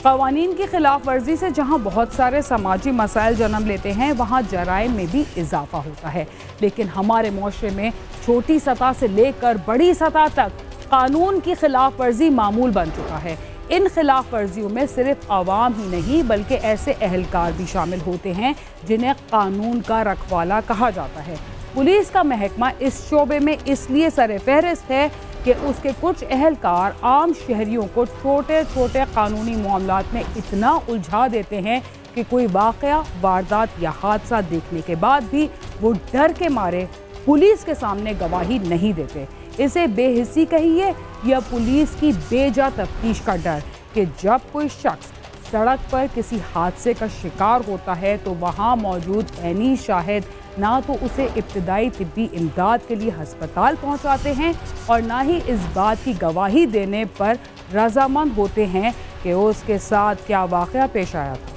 क़वानीन की खिलाफ वर्जी से जहाँ बहुत सारे समाजी मसाइल जन्म लेते हैं, वहाँ जराइम में भी इजाफा होता है। लेकिन हमारे मुआशरे में छोटी सतह से लेकर बड़ी सतह तक कानून की खिलाफ वर्जी मामूल बन चुका है। इन खिलाफ वर्जियों में सिर्फ आवाम ही नहीं बल्कि ऐसे अहलकार भी शामिल होते हैं जिन्हें कानून का रखवाला कहा जाता है। पुलिस का महकमा इस शोबे में इसलिए सर-ए-फ़हरिस्त है कि उसके कुछ अहलकार आम शहरियों को छोटे छोटे कानूनी मामलात में इतना उलझा देते हैं कि कोई वाक़या, वारदात या हादसा देखने के बाद भी वो डर के मारे पुलिस के सामने गवाही नहीं देते। इसे बेहिस्सी कहिए या पुलिस की बेजा तफ्तीश का डर कि जब कोई शख्स सड़क पर किसी हादसे का शिकार होता है तो वहाँ मौजूद ऐनी शाहिद ना तो उसे इब्तिदाई तिब्बी इमदाद के लिए हस्पताल पहुँचाते हैं और ना ही इस बात की गवाही देने पर रजामंद होते हैं कि उसके साथ क्या वाक़या पेश आया था।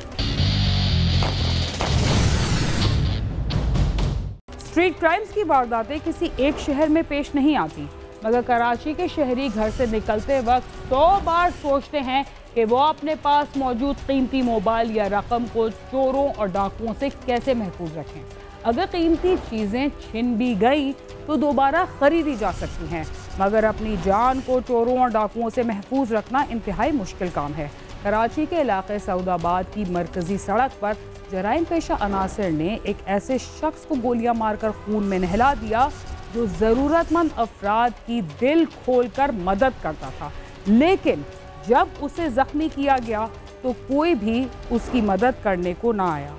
स्ट्रीट क्राइम्स की वारदातें किसी एक शहर में पेश नहीं आती, मगर कराची के शहरी घर से निकलते वक्त 100 बार सोचते हैं कि वो अपने पास मौजूद कीमती मोबाइल या रकम को चोरों और डाकुओं से कैसे महफूज रखें। अगर कीमती चीज़ें छिन भी गई तो दोबारा ख़रीदी जा सकती हैं, मगर अपनी जान को चोरों और डाकुओं से महफूज रखना इंतहाई मुश्किल काम है। कराची के इलाके सऊदाबाद की मरकज़ी सड़क पर जराइम पेशा अनासर ने एक ऐसे शख्स को गोलियां मारकर खून में नहला दिया जो ज़रूरतमंद अफराद की दिल खोलकर मदद करता था, लेकिन जब उसे ज़ख्मी किया गया तो कोई भी उसकी मदद करने को ना आया।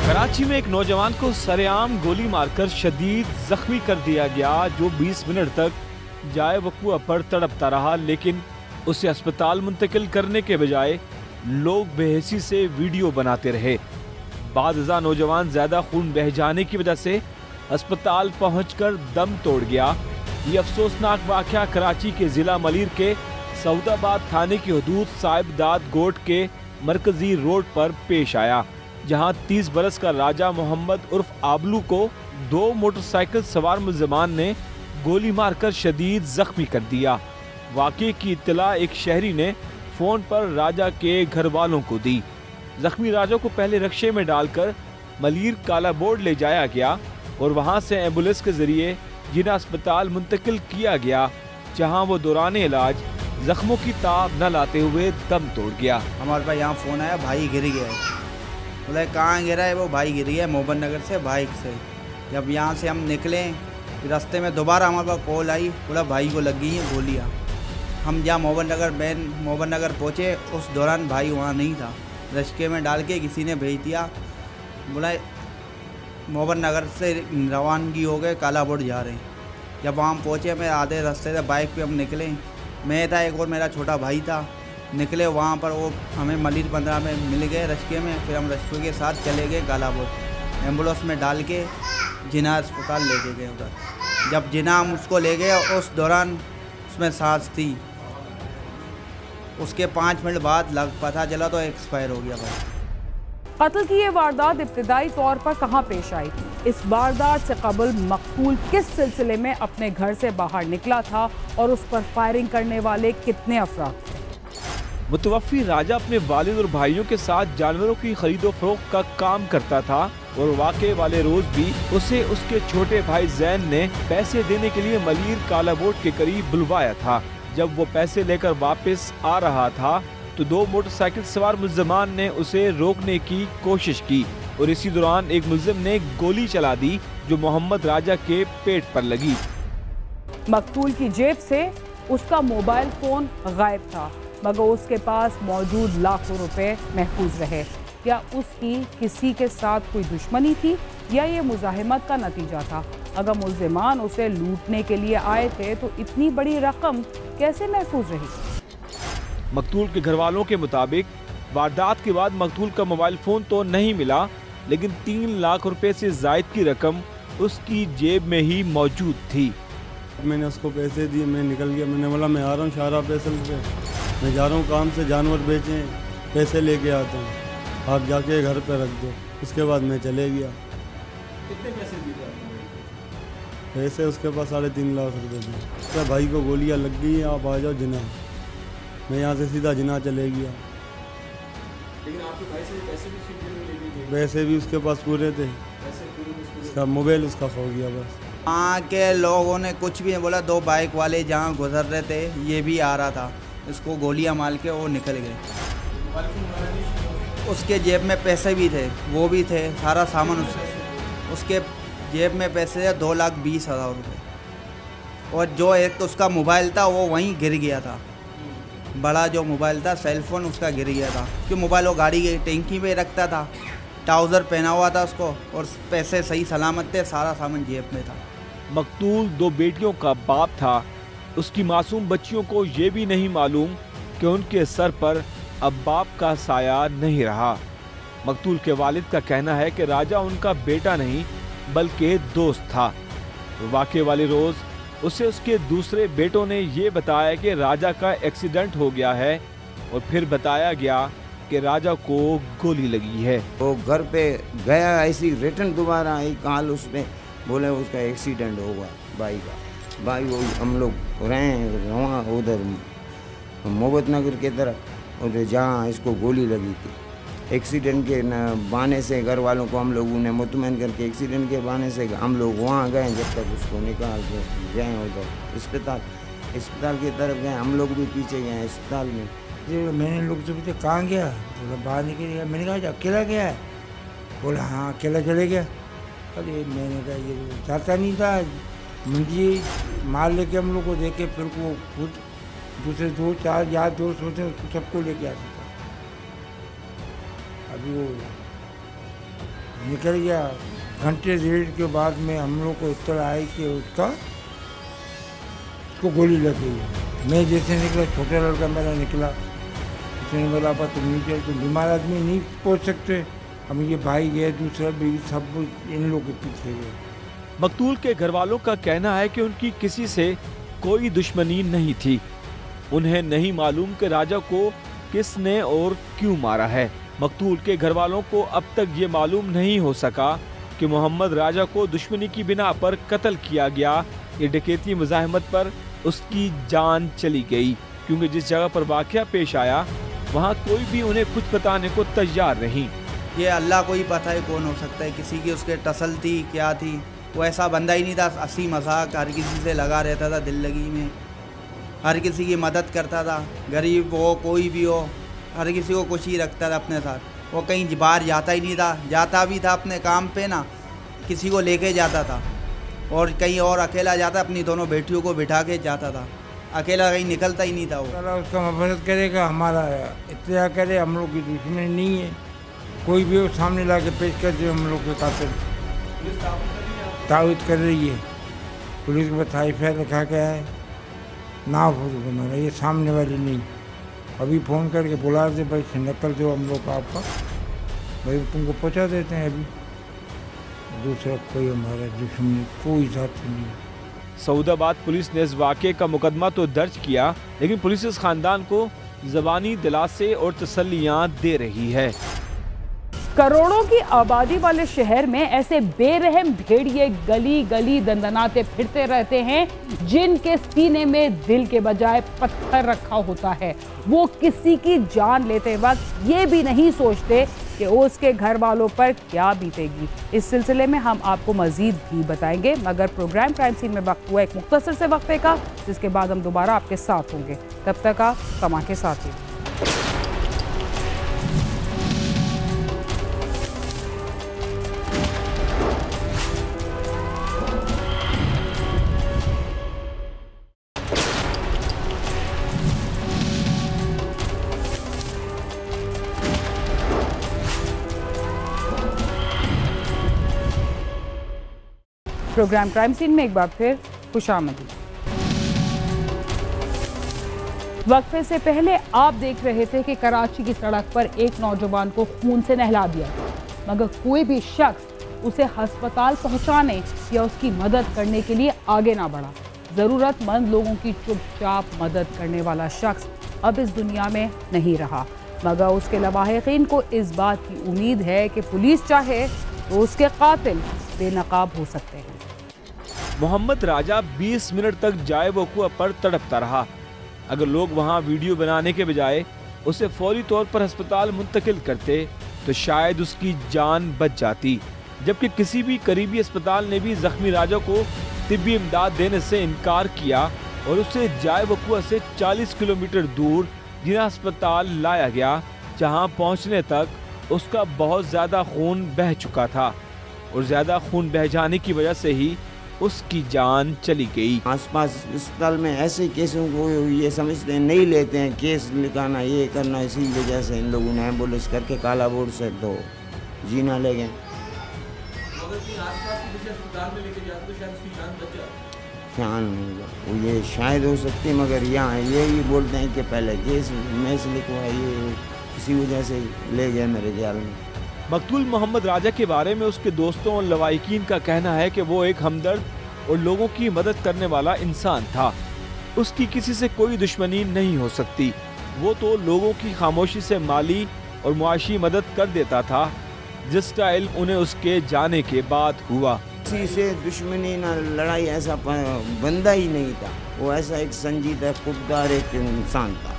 कराची में एक नौजवान को सरेआम गोली मारकर शदीद जख्मी कर दिया गया, जो 20 मिनट तक जाए वक़ुआ पर तड़पता रहा, लेकिन उसे अस्पताल मुंतकिल करने के बजाय लोग बेहिसी से वीडियो बनाते रहे। बादजा नौजवान ज्यादा खून बह जाने की वजह से अस्पताल पहुंचकर दम तोड़ गया। ये अफसोसनाक वाक़या कराची के जिला मलीर के सऊदाबाद थाने की हदूद साहिबदाद गोट के मरकजी रोड पर पेश आया, जहां 30 बरस का राजा मोहम्मद उर्फ आबलू को 2 मोटरसाइकिल सवार मुल्ज़िमान ने गोली मारकर शदीद जख्मी कर दिया। वाक़े की इत्तला एक शहरी ने फ़ोन पर राजा के घर वालों को दी। जख्मी राजा को पहले रक्शे में डालकर मलीर काला बोर्ड ले जाया गया और वहां से एम्बुलेंस के जरिए जिन्ना अस्पताल मुंतकिल किया गया, जहां वो दौरान इलाज जख्मों की ताब न लाते हुए दम तोड़ गया। हमारे पास यहाँ फ़ोन आया, भाई गिर गया है। बोला कहाँ गिरा है? वो भाई गिर गया मोहब्बत नगर से बाइक से। जब यहाँ से हम निकले रास्ते में दोबारा हमारे पास कॉल आई, बोला भाई को लग गई हैं गोलियाँ। हम जहाँ मोहब्बत नगर पहुँचे उस दौरान भाई वहाँ नहीं था। रश्के में डाल के किसी ने भेज दिया, बोला मोहब्बत नगर से रवानगी हो गए, काला बोर्ड जा रहे हैं। जब वहाँ पहुँचे मैं आधे रास्ते से बाइक पे हम निकले, मैं था एक और मेरा छोटा भाई था, निकले वहाँ पर वो हमें मलीर 15 में मिल गए रश्के में। फिर हम रश्के के साथ चले गए काला बोर्ड, एम्बुलेंस में डाल के जिन्ना अस्पताल लेके गए उधर। जब जिन्ना हम उसको ले गए उस दौरान उसमें सांस थी, उसके 5 मिनट बाद पता चला तो एक्सपायर हो गया भाई। कत्ल की ये वारदात इब्तिदाई तौर पर कहाँ पेश आई? इस वारदात से कबल मकतूल किस सिलसिले में अपने घर से बाहर निकला था और उस पर फायरिंग करने वाले कितने अफराद थे? मुतवफ़्फ़ी राजा अपने वालिद और भाइयों के साथ जानवरों की खरीदो फरोख्त का काम करता था और वाक़े वाले रोज भी उसे उसके छोटे भाई जैन ने पैसे देने के लिए मलीर काला बोर्ड के करीब बुलवाया था। जब वो पैसे लेकर वापस आ रहा था तो 2 मोटरसाइकिल सवार मुल्ज़िमान ने उसे रोकने की कोशिश की और इसी दौरान एक मुल्ज़िम ने गोली चला दी जो मोहम्मद राजा के पेट पर लगी। मकतूल की जेब से उसका मोबाइल फ़ोन गायब था, मगर उसके पास मौजूद लाखों रुपए महफूज रहे। क्या उसकी किसी के साथ कोई दुश्मनी थी या ये मुज़ाहिमत का नतीजा था? अगर मुल्ज़िमान उसे लूटने के लिए आए थे तो इतनी बड़ी रकम कैसे महफूज रही? मकतूल के घर वालों के मुताबिक वारदात के बाद मकतूल का मोबाइल फ़ोन तो नहीं मिला, लेकिन 3 लाख रुपए से ज़ायद की रकम उसकी जेब में ही मौजूद थी। मैंने उसको पैसे दिए, मैं निकल गया। मैंने बोला मैं आ रहा हूँ शाहरा फैसल पे, मैं जा रहा हूँ काम से, जानवर बेचें, पैसे लेके आता हूँ, आप जाके घर पे रख दो। उसके बाद मैं चले गया। कितने पैसे दिए पैसे उसके पास 3.5 लाख रुपए थे। क्या भाई को गोलियां लग गई हैं, आप आ जाओ जिना। मैं यहाँ से सीधा जिना चले गया। लेकिन आपके भाई से पैसे भी ले गए? पैसे भी उसके पास पूरे थे, उसका मोबाइल उसका खो गया बस। वहाँ के लोगों ने कुछ भी नहीं बोला। 2 बाइक वाले जहाँ गुजर रहे थे, ये भी आ रहा था, इसको गोलियां मार के वो निकल गए। उसके जेब में पैसे भी थे, वो भी थे, सारा सामान उसके जेब में पैसे थे 2,20,000 रुपये। और जो एक तो उसका मोबाइल था वो वहीं गिर गया था, बड़ा जो मोबाइल था सेलफोन उसका गिर गया था, क्योंकि मोबाइल वो गाड़ी की टैंकी में रखता था, ट्राउज़र पहना हुआ था उसको, और पैसे सही सलामत थे, सारा सामान जेब में था। मकतूल 2 बेटियों का बाप था। उसकी मासूम बच्चियों को ये भी नहीं मालूम कि उनके सर पर अब बाप का साया नहीं रहा। मकतूल के वालिद का कहना है कि राजा उनका बेटा नहीं बल्कि दोस्त था। वाक़े वाले रोज उसे उसके दूसरे बेटों ने ये बताया कि राजा का एक्सीडेंट हो गया है, और फिर बताया गया कि राजा को गोली लगी है। वो घर पे गया, ऐसी रिटर्न दोबारा आई कॉल, उसमें बोले उसका एक्सीडेंट हो गया भाई का। भाई वो हम लोग रहे वहाँ उधर मोहब्बत नगर की तरफ, उधर जहाँ इसको गोली लगी थी। एक्सीडेंट के बहाने से घर वालों को हम लोगों ने मुतमईन करके एक्सीडेंट के बहाने से हम लोग वहाँ गए, जब तक उसको निकाल के गए उधर अस्पताल की तरफ गए। हम लोग भी पीछे गए अस्पताल में। जी मैंने लोग से पूछा कहाँ गया, बोला बाहर निकल गया। मैंने कहा अकेला गया है, बोला हाँ अकेला चले गया। अरे मैंने कहा ये जाता नहीं था, मुझे मार लेके हम लोग को देखे, फिर वो खुद दूसरे 2-4 यार दोस्त होते हैं उसको सबको लेके आता था। अभी वो निकल गया। घंटे 1.5 के बाद में हम लोग को इतना आई कि उसको गोली लग गई। मैं जैसे निकला, छोटा लड़का मेरा निकला, उसने बोला पर तुम नहीं चल, तुम बीमार आदमी नहीं पहुँच सकते। हम ये भाई गए, दूसरा भी सब इन लोगों के पीछे गए। मकतूल के घर वालों का कहना है कि उनकी किसी से कोई दुश्मनी नहीं थी। उन्हें नहीं मालूम कि राजा को किसने और क्यों मारा है। मकतूल के घर वालों को अब तक ये मालूम नहीं हो सका कि मोहम्मद राजा को दुश्मनी की बिना पर कत्ल किया गया या डकैती मुज़ाहमत पर उसकी जान चली गई, क्योंकि जिस जगह पर वाक़या पेश आया वहाँ कोई भी उन्हें कुछ बताने को तैयार नहीं। ये अल्लाह को ही पता है कौन हो सकता है, किसी की उसके टसल थी क्या थी। वो ऐसा बंदा ही नहीं था, हंसी मजाक हर किसी से लगा रहता था, दिल लगी में हर किसी की मदद करता था, गरीब हो कोई भी हो, हर किसी को कुछ ही रखता था अपने साथ। वो कहीं बाहर जाता ही नहीं था, जाता भी था अपने काम पे ना, किसी को लेके जाता था, और कहीं और अकेला जाता, अपनी दोनों बेटियों को बिठा के जाता था, अकेला कहीं निकलता ही नहीं था। वो अल्लाह उसका मदद करेगा, हमारा इत्तेजा करे, हम लोग की दुश्मनी नहीं है। कोई भी वो सामने ला के पेश कर दे, हम लोग के कातिल तावीज़ कर रही है। पुलिस के पास FIR लिखा गया है, ना फोटो बनाना, ये सामने वाली नहीं। अभी फ़ोन करके बुला दे भाई, नकल दो हम लोग आपका, भाई तुमको पहुंचा देते हैं। अभी दूसरा कोई हमारा दुश्मनी कोई साथी नहीं। सऊदाबाद पुलिस ने इस वाक़े का मुकदमा तो दर्ज किया, लेकिन पुलिस इस खानदान को ज़बानी दिलासे और तसल्लियाँ दे रही है। करोड़ों की आबादी वाले शहर में ऐसे बेरहम भेड़िए गली गली दंदनाते फिरते रहते हैं, जिनके सीने में दिल के बजाय पत्थर रखा होता है। वो किसी की जान लेते वक्त ये भी नहीं सोचते कि उसके घर वालों पर क्या बीतेगी। इस सिलसिले में हम आपको मजीद भी बताएंगे, मगर प्रोग्राम क्राइम सीन में वक्त हुआ एक मुख्तसर से वक्फे का, जिसके बाद हम दोबारा आपके साथ होंगे। तब तक आप समा के साथ ही। प्रोग्राम क्राइम सीन में एक बार फिर खुशामदीद। वक्फे से पहले आप देख रहे थे कि कराची की सड़क पर एक नौजवान को खून से नहला दिया गया, मगर कोई भी शख्स उसे अस्पताल पहुंचाने या उसकी मदद करने के लिए आगे ना बढ़ा। ज़रूरतमंद लोगों की चुपचाप मदद करने वाला शख्स अब इस दुनिया में नहीं रहा, मगर उसके लवाहिकीन को इस बात की उम्मीद है कि पुलिस चाहे तो उसके कातिल बेनकाब हो सकते हैं। मोहम्मद राजा 20 मिनट तक जाए वकूआ पर तड़पता रहा। अगर लोग वहां वीडियो बनाने के बजाय उसे फौरी तौर पर अस्पताल मुंतकिल करते तो शायद उसकी जान बच जाती, जबकि किसी भी करीबी अस्पताल ने भी जख्मी राजा को तिब्बी इमदाद देने से इनकार किया और उसे जाए वकूआ से 40 किलोमीटर दूर जिना अस्पताल लाया गया, जहां पहुंचने तक उसका बहुत ज्यादा खून बह चुका था और ज्यादा खून बह जाने की वजह से ही उसकी जान चली गई। आसपास अस्पताल में ऐसे केसों को ये समझते हैं, नहीं लेते हैं, केस लिखाना ये करना, इसी वजह से इन लोगों ने एम्बुलेंस करके काला बोर्ड से तो जीना ले गए। जान वो ये शायद हो सकती है, मगर यहाँ यही बोलते हैं कि पहले केस में से लिखवाइए, इसी वजह से ले गए मेरे ख्याल में। मकतूल मोहम्मद राजा के बारे में उसके दोस्तों और लवाहिकीन का कहना है कि वो एक हमदर्द और लोगों की मदद करने वाला इंसान था। उसकी किसी से कोई दुश्मनी नहीं हो सकती। वो तो लोगों की खामोशी से माली और मुआशी मदद कर देता था, जिसका इल्म उन्हें उसके जाने के बाद हुआ। किसी से दुश्मनी ना लड़ाई ऐसा बंदा ही नहीं था। वो ऐसा एक संजीदा खुददार एक इंसान था।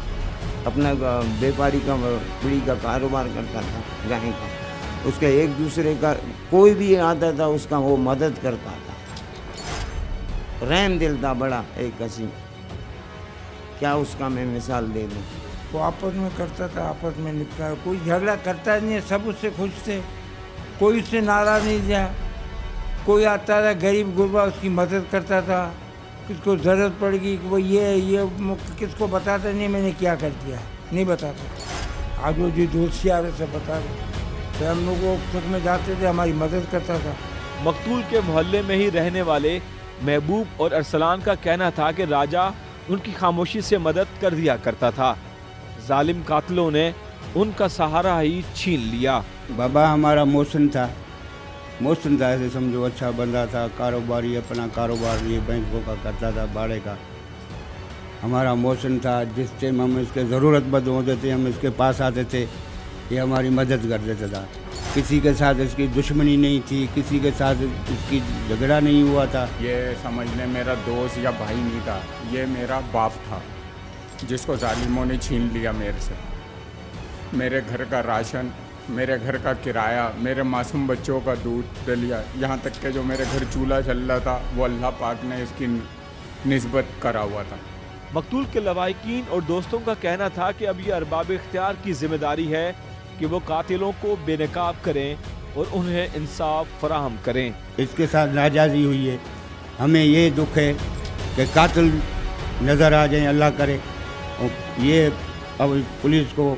अपना व्यापारी का बीड़ी का कारोबार करता था, गाय का। उसके एक दूसरे का कोई भी आता था उसका वो मदद करता था। रहम दिल था बड़ा एक हसी, क्या उसका मैं मिसाल दे दूँ। वो आपस में करता था, आपस में निपटा, कोई झगड़ा करता नहीं है, सब उससे खुश थे, कोई उससे नाराज नहीं था। कोई आता था गरीब गुरबा उसकी मदद करता था, किसको ज़रूरत पड़ गई वो ये किसको बताता नहीं मैंने क्या कर दिया, नहीं बताता। आज वो जो दोषी आ रहे सब बता रहे, तो हम लोग वो सुख में जाते थे, हमारी मदद करता था। मकतूल के मोहल्ले में ही रहने वाले महबूब और अरसलान का कहना था कि राजा उनकी खामोशी से मदद कर दिया करता था। जालिम कातिलों ने उनका सहारा ही छीन लिया। बाबा हमारा मोहसिन था, ऐसे समझो, अच्छा बंदा था, कारोबारी, अपना कारोबार ये बैंकों का करता था, भाड़े का। हमारा मोहसिन था, जिस टाइम हम इसके ज़रूरतमंद होते थे हम इसके पास आते थे, ये हमारी मदद कर देता था। किसी के साथ इसकी दुश्मनी नहीं थी, किसी के साथ इसकी झगड़ा नहीं हुआ था। ये समझ लें मेरा दोस्त या भाई नहीं था, ये मेरा बाप था, जिसको जालिमों ने छीन लिया मेरे से। मेरे घर का राशन, मेरे घर का किराया, मेरे मासूम बच्चों का दूध दलिया, यहाँ तक कि जो मेरे घर चूल्हा चल रहा था वो अल्लाह पाक ने इसकी निस्बत करा हुआ था। मकतूल के लवाहिकीन और दोस्तों का कहना था कि अब ये अरबाब इख्तियार की जिम्मेदारी है कि वो कातिलों को बेनकाब करें और उन्हें इंसाफ फराहम करें। इसके साथ नाजायज़ी हुई है, हमें ये दुख है कि कातिल नज़र आ जाए, अल्लाह करे। और ये अब पुलिस को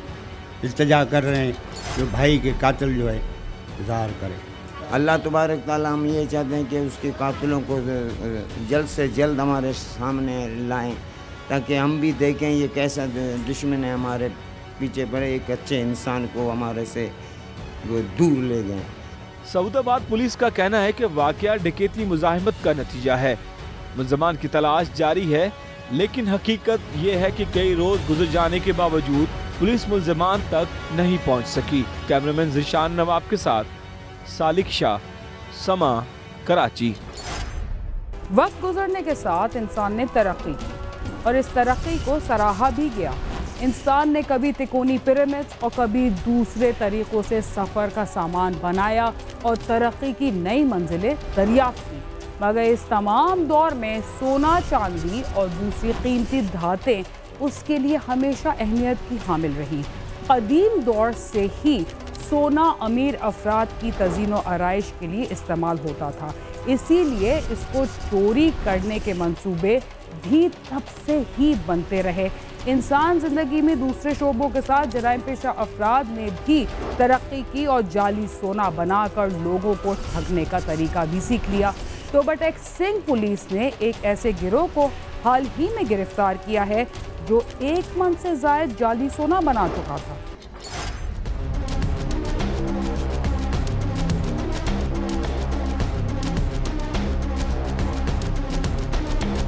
इल्तिजा कर रहे हैं कि भाई के कातिल जो है ज़ाहिर करे। अल्लाह तबारक ताला हम ये चाहते हैं कि उसके कातिलों को जल्द से जल्द हमारे सामने लाएं, ताकि हम भी देखें ये कैसा दुश्मन है हमारे पीछे पड़े, एक अच्छे इंसान को हमारे से वो दूर ले गए। सऊदाबाद पुलिस का कहना है कि वाकया डकैती मुजाहिमत का नतीजा है। मुल्ज़मान की तलाश जारी है, लेकिन हकीकत ये है कि कई रोज गुजर जाने के बावजूद पुलिस मुल्ज़मान तक नहीं पहुंच सकी। कैमरामैन ज़िशान नवाब के साथ सालिक शाह, समा, कराची। वक्त गुजरने के साथ इंसान ने तरक्की की और इस तरक्की को सराहा भी गया। इंसान ने कभी तिकोनी पिरामिड्स और कभी दूसरे तरीकों से सफ़र का सामान बनाया और तरक्की की नई मंजिलें दरियाफ्त की, मगर इस तमाम दौर में सोना, चांदी और दूसरी कीमती धातें उसके लिए हमेशा अहमियत की हामिल रही। कदीम दौर से ही सोना अमीर अफराद की तज़ीन व आराइश के लिए इस्तेमाल होता था, इसीलिए इसको चोरी करने के मंसूबे भी तब से ही बनते रहे। इंसान ज़िंदगी में दूसरे शोबों के साथ जराइम पेशा अफराद ने भी तरक्की की और जाली सोना बनाकर लोगों को ठगने का तरीका भी सीख लिया। तो बट सिंह पुलिस ने एक ऐसे गिरोह को हाल ही में गिरफ्तार किया है जो 1 मन से ज़ायद जाली सोना बना चुका था।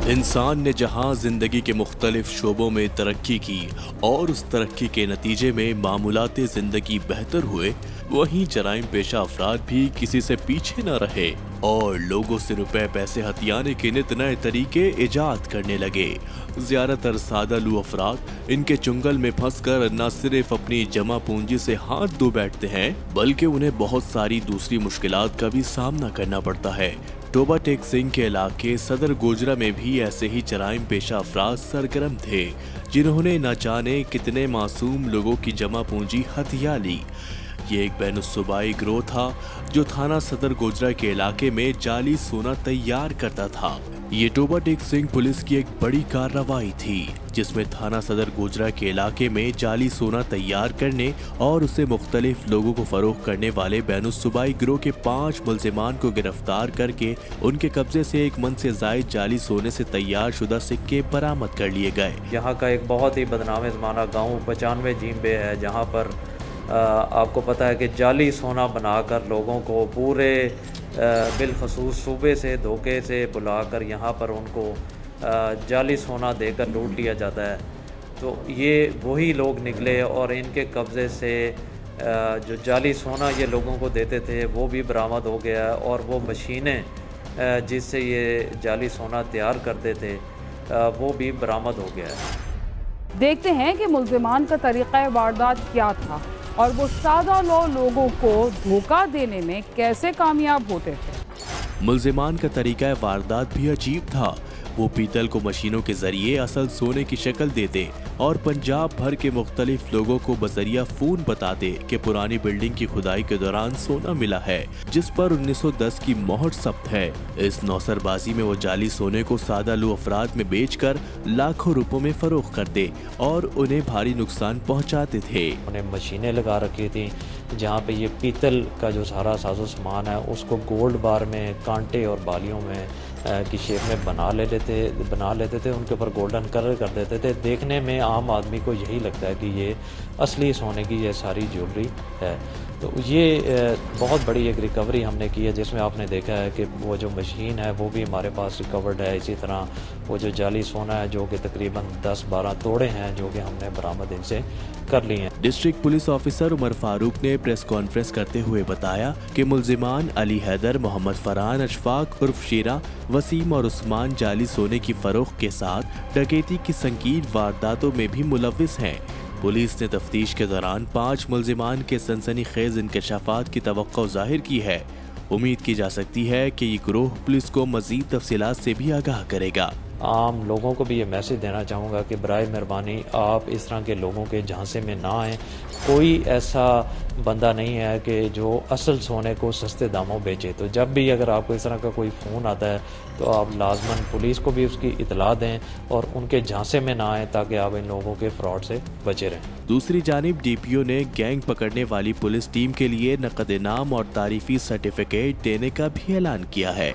इंसान ने जहां जिंदगी के मुख्तलिफ शोबों में तरक्की की और उस तरक्की के नतीजे में मामूलाते जिंदगी बेहतर हुए, वहीं जराइम पेशा अफराद भी किसी से पीछे न रहे। और लोगों से रुपए पैसे हथियाने के नित नए तरीके इजाद करने लगे। ज्यादातर सादालू अफराद इनके चुंगल में फंसकर न सिर्फ अपनी जमा पूंजी से हाथ धो बैठते हैं, बल्कि उन्हें बहुत सारी दूसरी मुश्किलात का भी सामना करना पड़ता है। टोबा टेक सिंह के इलाके सदर गोजरा में भी ऐसे ही जराइम पेशा अफराद सरगर्म थे, जिन्होंने न जाने कितने मासूम लोगों की जमा पूंजी हथिया ली। ये एक बैनुस्सूबाई गिरोह था जो थाना सदर गोजरा के इलाके में जाली सोना तैयार करता था। ये टोबा टेक सिंह पुलिस की एक बड़ी कार्रवाई थी, जिसमें थाना सदर गोजरा के इलाके में जाली सोना तैयार करने और उसे मुख्तलिफ लोगों को फरोख्त करने वाले बैनुस्सूबाई गिरोह के 5 मुल्जिमान को गिरफ्तार करके उनके कब्जे से 1 मन से जायद जाली सोने से तैयार शुदा सिक्के बरामद कर लिए गए। यहाँ का एक बहुत ही बदनाम ज़माना गाँव 95 जींबे है, जहाँ पर आपको पता है कि जाली सोना बनाकर लोगों को पूरे बिलखसूस सूबे से धोखे से बुलाकर यहाँ पर उनको जाली सोना देकर लूट लिया जाता है। तो ये वही लोग निकले और इनके कब्ज़े से जो जाली सोना ये लोगों को देते थे वो भी बरामद हो गया है, और वो मशीनें जिससे ये जाली सोना तैयार करते थे वो भी बरामद हो गया है। देखते हैं कि मुल्जिमान का तरीक़ा वारदात क्या था और वो सादा लोगों को धोखा देने में कैसे कामयाब होते थे। मुल्जिमान का तरीका वारदात भी अजीब था। वो पीतल को मशीनों के जरिए असल सोने की शक्ल देते और पंजाब भर के मुख्तलिफ लोगों को बजरिया फोन बताते कि पुरानी बिल्डिंग की खुदाई के दौरान सोना मिला है, जिस पर 1910 की मोहर सब्त है। इस नौसरबाजी में वो जाली सोने को सादालू अफराद में बेचकर लाखों रुपयों में फरोख्त करते और उन्हें भारी नुकसान पहुँचाते थे। उन्हें मशीनें लगा रखी थी जहाँ पे ये पीतल का जो सारा साजो सामान है उसको गोल्ड बार में कांटे और बालियों में की शेप में बना लेते थे, उनके ऊपर गोल्डन कलर कर देते थे। देखने में आम आदमी को यही लगता है कि ये असली सोने की ये सारी ज्वेलरी है। तो ये बहुत बड़ी एक रिकवरी हमने की है, जिसमें आपने देखा है कि वो जो मशीन है वो भी हमारे पास रिकवर्ड है। इसी तरह वो जो जाली सोना है जो कि तकरीबन 10-12 तोड़े हैं जो कि हमने बरामद इनसे कर लिए हैं। District police officer Umar Farooq ने प्रेस कॉन्फ्रेंस करते हुए बताया कि मुल्जिमान अली हैदर, मोहम्मद फरहान, अशफाक उर्फ शेरा, वसीम और उस्मान जाली सोने की फरोख्त के साथ डकैती की संगीन वारदातों में भी मुलव्विस हैं। पुलिस ने तफ्तीश के दौरान 5 मुल्जिमान के सनसनीखेज इंकशाफात की तवक्को जाहिर की है। उम्मीद की जा सकती है कि ये गिरोह पुलिस को मजीद तफसीलात से भी आगाह करेगा। आम लोगों को भी ये मैसेज देना चाहूँगा कि बराए मेहरबानी आप इस तरह के लोगों के झांसे में ना आएँ। कोई ऐसा बंदा नहीं है कि जो असल सोने को सस्ते दामों बेचे। तो जब भी अगर आपको इस तरह का कोई फ़ोन आता है तो आप लाजमन पुलिस को भी उसकी इतला दें और उनके झांसे में ना आएँ, ताकि आप इन लोगों के फ्रॉड से बचे रहें। दूसरी जानिब डीपीओ ने गैंग पकड़ने वाली पुलिस टीम के लिए नकद इनाम और तारीफी सर्टिफिकेट देने का भी ऐलान किया है।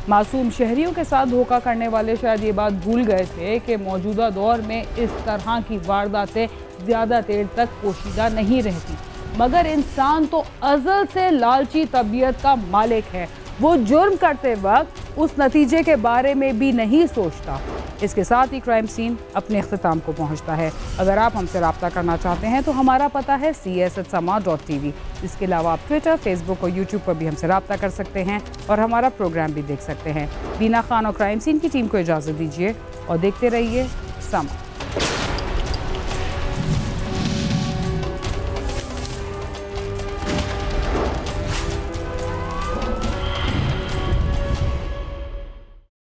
मासूम शहरियों के साथ धोखा करने वाले शायद ये बात भूल गए थे कि मौजूदा दौर में इस तरह की वारदातें ज़्यादा देर तक पोशीदा नहीं रहती, मगर इंसान तो अज़ल से लालची तबीयत का मालिक है। वो जुर्म करते वक्त उस नतीजे के बारे में भी नहीं सोचता। इसके साथ ही क्राइम सीन अपने अख्ताम को पहुंचता है। अगर आप हमसे रब्ता करना चाहते हैं तो हमारा पता है cs@sama.tv। इसके अलावा आप ट्विटर, फेसबुक और यूट्यूब पर भी हमसे रब्ता कर सकते हैं और हमारा प्रोग्राम भी देख सकते हैं। बीना खान और क्राइम सीन की टीम को इजाज़त दीजिए और देखते रहिए समा।